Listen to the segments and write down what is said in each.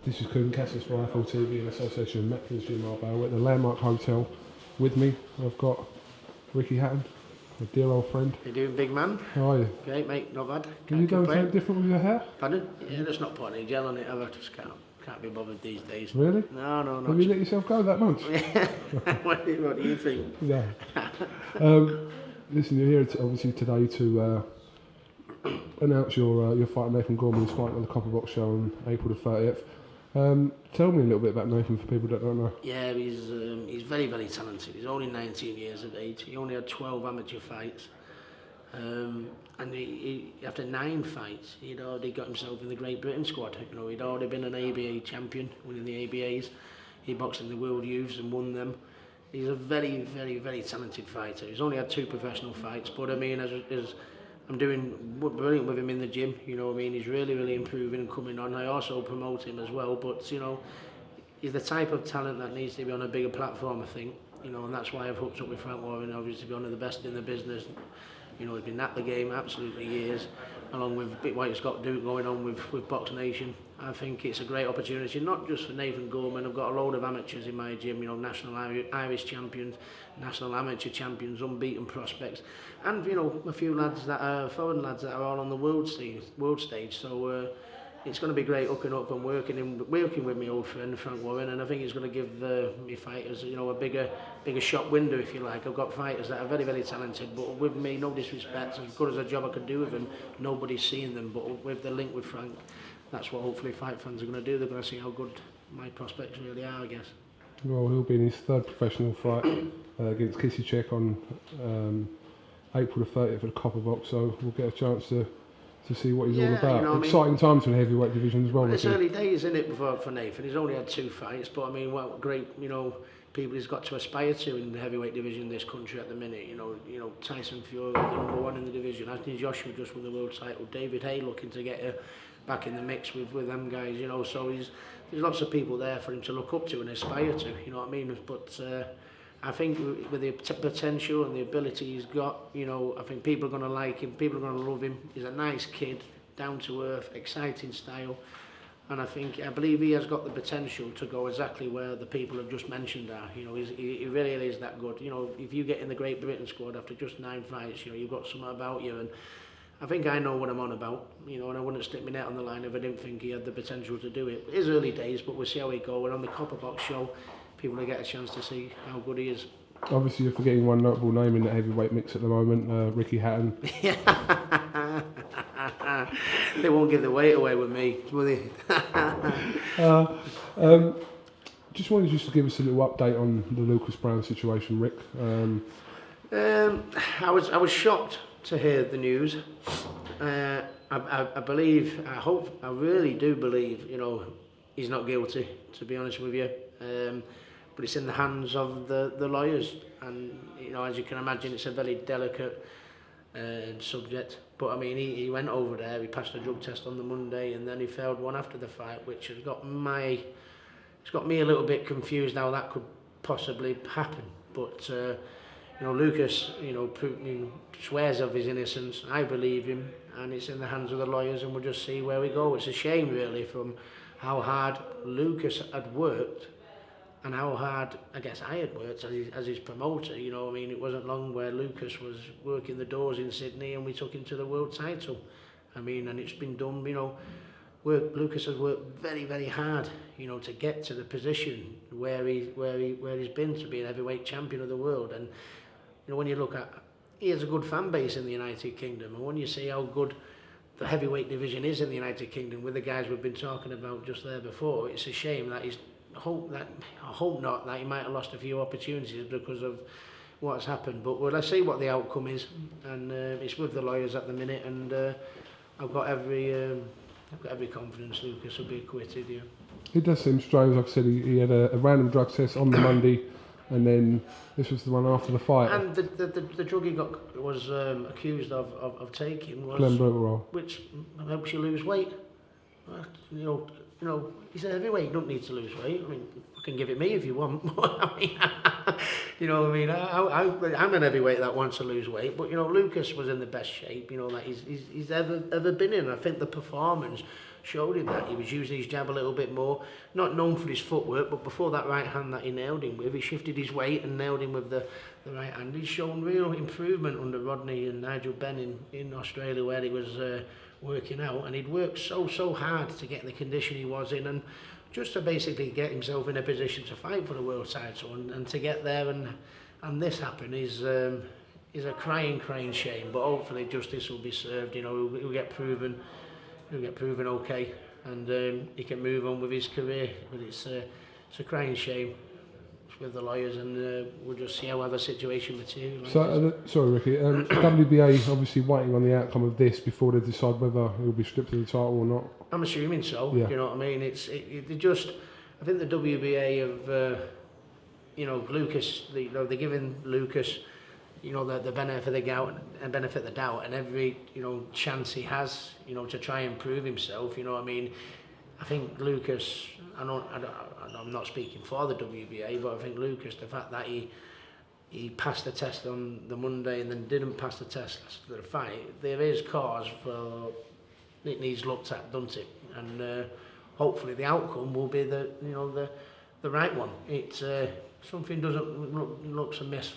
This is KUGAN CASSIUS for iFL TV in association with Metcalfe's Gym Marbella. We're at the Landmark Hotel. With me, I've got Ricky Hatton, a dear old friend. How you doing, big man? How are you? Great, mate, not bad. Have you done something different with your hair? Pardon? Yeah, just not putting any gel on it ever, just can't be bothered these days. Really? No, not. Have you let yourself go that much? What do you think? Yeah. Listen, you're here obviously today to announce your fight. Nathan Gorman is fighting on the Copper Box show on April the 30th. Tell me a little bit about Nathan for people that don't know. Yeah, he's very, very talented. He's only 19 years of age. He only had 12 amateur fights. And he after 9 fights, he'd already got himself in the Great Britain squad. You know, he'd already been an ABA champion, winning the ABAs. He boxed in the World Youths and won them. He's a very, very, very talented fighter. He's only had 2 professional fights, but I mean, as I'm doing brilliant with him in the gym, you know what I mean, he's really, really improving and coming on. I also promote him as well, but, you know, he's the type of talent that needs to be on a bigger platform, I think, you know, and that's why I've hooked up with Frank Warren, obviously to be one of the best in the business. You know, he's been at the game absolutely years, along with what he's got going on with BoxNation. I think it's a great opportunity, not just for Nathan Gorman. I've got a load of amateurs in my gym, you know, national Irish champions, national amateur champions, unbeaten prospects, and, you know, a few lads that are foreign lads that are all on the world stage. So it's going to be great hooking up and working with my old friend Frank Warren, and I think it's going to give me fighters, you know, a bigger shop window, if you like. I've got fighters that are very, very talented, but with me, no disrespect, as good as a job I could do with them, nobody's seeing them. But with the link with Frank, that's what hopefully fight fans are going to do. They're going to see how good my prospects really are, I guess. Well, he'll be in his 3rd professional fight against CASSIUS on April the 30th at the Copper Box, so we'll get a chance to see what he's all about. You know, exciting times in the heavyweight division as well. It's early days, isn't it, for Nathan? He's only had 2 fights, but I mean, what great, you know, people he's got to aspire to in the heavyweight division in this country at the minute. You know, Tyson Fury, the #1 in the division. Anthony Joshua just won the world title. David Hay looking to get back in the mix with them guys. You know, so there's lots of people there for him to look up to and aspire to. You know what I mean? But I think with the potential and the ability he's got, you know, I think people are going to like him, people are going to love him. He's a nice kid, down to earth, exciting style, and I believe he has got the potential to go exactly where the people have just mentioned are. You know, he really is that good. You know, if you get in the Great Britain squad after just 9 fights, you know, you've got something about you, and I think I know what I'm on about, you know, and I wouldn't stick my net on the line if I didn't think he had the potential to do it. It is early days, but we'll see how he goes, and on the Copper Box show, people will get a chance to see how good he is. Obviously, you're forgetting one notable name in the heavyweight mix at the moment, Ricky Hatton. They won't give the weight away with me, will they? Just wanted to give us a little update on the Lucas Browne situation, Rick. I was shocked to hear the news. I believe, I really do believe, you know, he's not guilty, to be honest with you. But it's in the hands of the lawyers, and, you know, as you can imagine, it's a very delicate subject. But I mean, he went over there, he passed a drug test on the Monday, and then he failed one after the fight, which has got me a little bit confused how that could possibly happen. But you know, Lucas, you know, swears of his innocence. I believe him, and it's in the hands of the lawyers, and we'll just see where we go. It's a shame, really, from how hard Lucas had worked, and how hard, I guess, I had worked as his promoter. You know, I mean, it wasn't long where Lucas was working the doors in Sydney and we took him to the world title. I mean, and it's been done, you know, Lucas has worked very, very hard, you know, to get to the position where he's been, to be an heavyweight champion of the world. And, you know, when you look at, he has a good fan base in the United Kingdom, and when you see how good the heavyweight division is in the United Kingdom with the guys we've been talking about just there before, it's a shame that I hope not that he might have lost a few opportunities because of what's happened. But let's see what the outcome is, and it's with the lawyers at the minute, and I've got every confidence Lucas will be acquitted. Yeah. It does seem strange. Like I said, he had a random drug test on the Monday, and then this was the one after the fight. And the drug he was accused of taking was Glenbrook, which helps you lose weight. You know, he's a heavyweight. You don't need to lose weight. I mean, can give it me if you want. I mean, you know what I mean? I'm an heavyweight that wants to lose weight, but you know, Lucas was in the best shape, you know, that he's ever been in. I think the performance showed him that. He was using his jab a little bit more, not known for his footwork, but before that right hand that he nailed him with, he shifted his weight and nailed him with the right hand. He's shown real improvement under Rodney and Nigel Benn in Australia, where he was working out, and he'd worked so hard to get in the condition he was in, and just to basically get himself in a position to fight for the world title, and to get there and this happen is a crying shame. But hopefully justice will be served. You know, he'll get proven okay, and he can move on with his career. But it's a crying shame with the lawyers, and we'll just see how the situation materialises. So, sorry, Ricky. WBA obviously waiting on the outcome of this before they decide whether he'll be stripped of the title or not. I'm assuming so. Yeah. You know what I mean? They just. I think the WBA have, you know, Lucas. You know, they're giving Lucas, you know, the benefit of the doubt, and every, you know, chance he has, you know, to try and prove himself. You know what I mean? I think Lucas. I'm not speaking for the WBA, but I think Lucas, the fact that he passed the test on the Monday and then didn't pass the test after the fight, there is cause for it needs looked at, doesn't it? And hopefully the outcome will be the right one. It's something looks amiss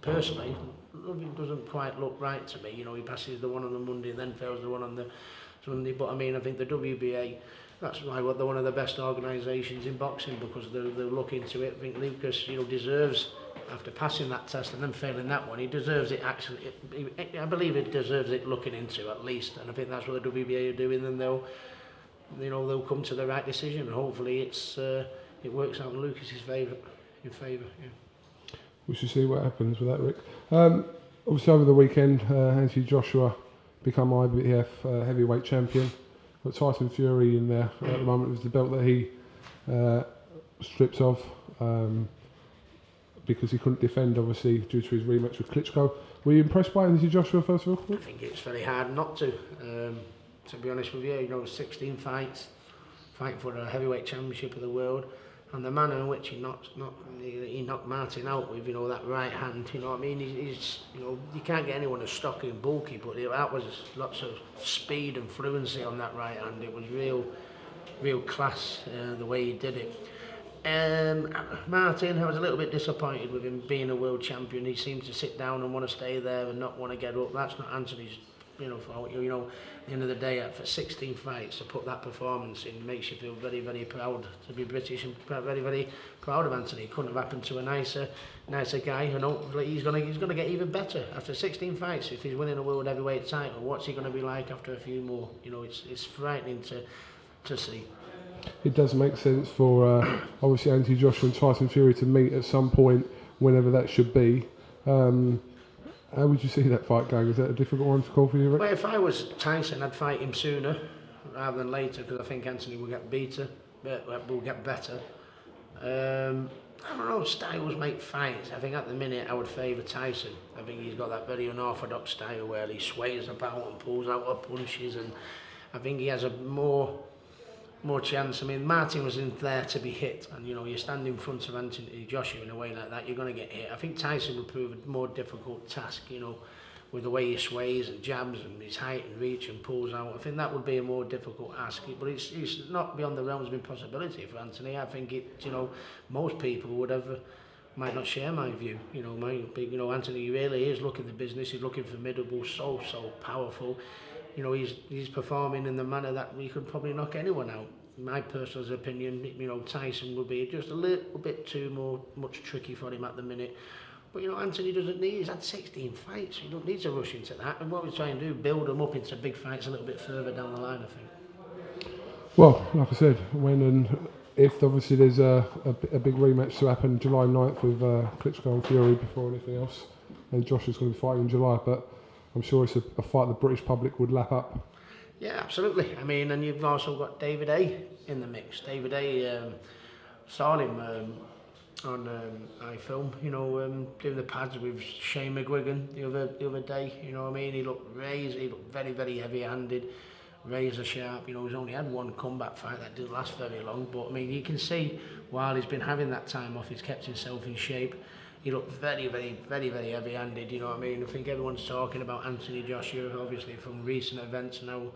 personally. It doesn't quite look right to me. You know, he passes the one on the Monday and then fails the one on the Sunday. But I mean, I think the WBA. That's why they're one of the best organisations in boxing, because they'll look into it. I think Lucas, you know, deserves, after passing that test and then failing that one, he deserves it actually. I believe he deserves it looking into at least, and I think that's what the WBA are doing. And they'll come to the right decision, and hopefully it works out in Lucas's favour. Yeah. We should see what happens with that, Rick. Obviously, over the weekend, Anthony Joshua become IBF heavyweight champion. Got Tyson Fury in there at the moment. It was the belt that he stripped off because he couldn't defend, obviously, due to his rematch with Klitschko. Were you impressed by Anthony Joshua, first of all? I think it's very hard not to be honest with you. You know, 16 fights, fighting for the heavyweight championship of the world, and the manner in which he knocked Martin out with, you know, that right hand. You know what I mean? He's you know, you can't get anyone as stocky and bulky, but that was lots of speed and fluency on that right hand. It was real class the way he did it. Martin, I was a little bit disappointed with him being a world champion. He seemed to sit down and want to stay there and not want to get up. That's not Anthony's, you know, fault. You know, at the end of the day, for 16 fights, to put that performance in makes you feel very, very proud to be British, and very, very proud of Anthony. It couldn't have happened to a nicer guy, and hopefully he's gonna get even better after 16 fights. If he's winning a world heavyweight title, what's he gonna be like after a few more? You know, it's frightening to see. It does make sense for obviously Anthony Joshua and Tyson Fury to meet at some point, whenever that should be. How would you see that fight going? Is that a difficult one to call for you, Rick? Well, if I was Tyson, I'd fight him sooner rather than later, because I think Anthony will get better. I don't know, styles make fights. I think at the minute I would favour Tyson. I think he's got that very unorthodox style where he sways about and pulls out of punches, and I think he has a more chance. I mean, Martin was in there to be hit, and you know, you stand in front of Anthony Joshua in a way like that, you're going to get hit. I think Tyson would prove a more difficult task, you know, with the way he sways and jabs and his height and reach and pulls out. I think that would be a more difficult ask, but it's not beyond the realms of impossibility for Anthony. I think you know, most people might not share my view. You know, Anthony really is looking the business. He's looking formidable, so powerful. You know, he's performing in the manner that we could probably knock anyone out. In my personal opinion, you know, Tyson would be just a little bit much tricky for him at the minute. But you know, Anthony he's had 16 fights. You don't need to rush into that. And what we try and do, build them up into big fights a little bit further down the line, I think. Well, like I said, when and if obviously there's a big rematch to happen July 9th with Klitschko and Fury before anything else, and Josh is going to be fighting in July, but I'm sure it's a fight the British public would lap up. Yeah, absolutely. I mean, and you've also got David A in the mix. David A, saw him on iFilm, you know, doing the pads with Shane McGuigan the other day. You know what I mean? He looked raised. He looked very, very heavy-handed. razor sharp. You know, he's only had one combat fight that didn't last very long, but I mean, you can see while he's been having that time off, he's kept himself in shape. He looked very, very, very, very heavy-handed, you know what I mean? I think everyone's talking about Anthony Joshua, obviously, from recent events and how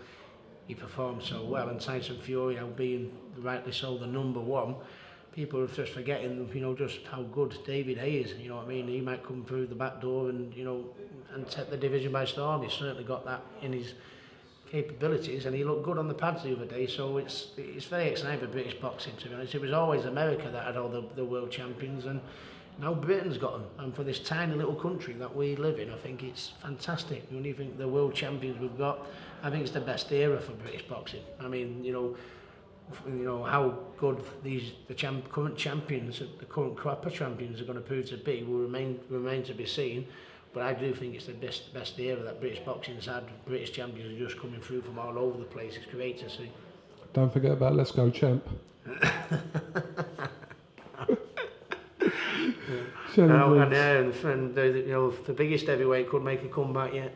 he performed so well, and Tyson Fury now being rightly so the #1. People are just forgetting, you know, just how good David Haye is, you know what I mean? He might come through the back door and, you know, and take the division by storm. He's certainly got that in his capabilities, and he looked good on the pads the other day, so it's very exciting for British boxing, to be honest. It was always America that had all the world champions, and now Britain's got them, and for this tiny little country that we live in, I think it's fantastic. When you think the world champions we've got, I think it's the best era for British boxing. I mean, you know how good current champions, the current crop of champions are going to prove to be will remain to be seen. But I do think it's the best era that British boxing's had. British champions are just coming through from all over the place. It's great to see. Don't forget about Let's Go Champ. And you know, the biggest heavyweight could make a comeback yet.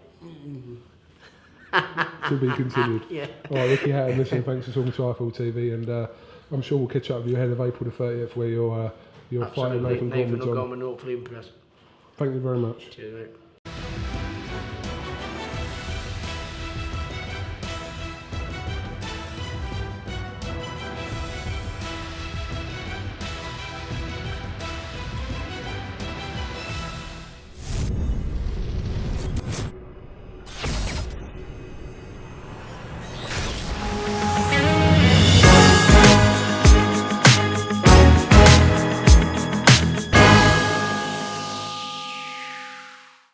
To be continued. Yeah. All right, Ricky Hatton, listen, thanks for talking to iFall TV, and I'm sure we'll catch up with you ahead of April the 30th, where you're fighting Nathan Gorman. Gorman. Gorman, hopefully impressed. Thank you very much. Cheers, mate.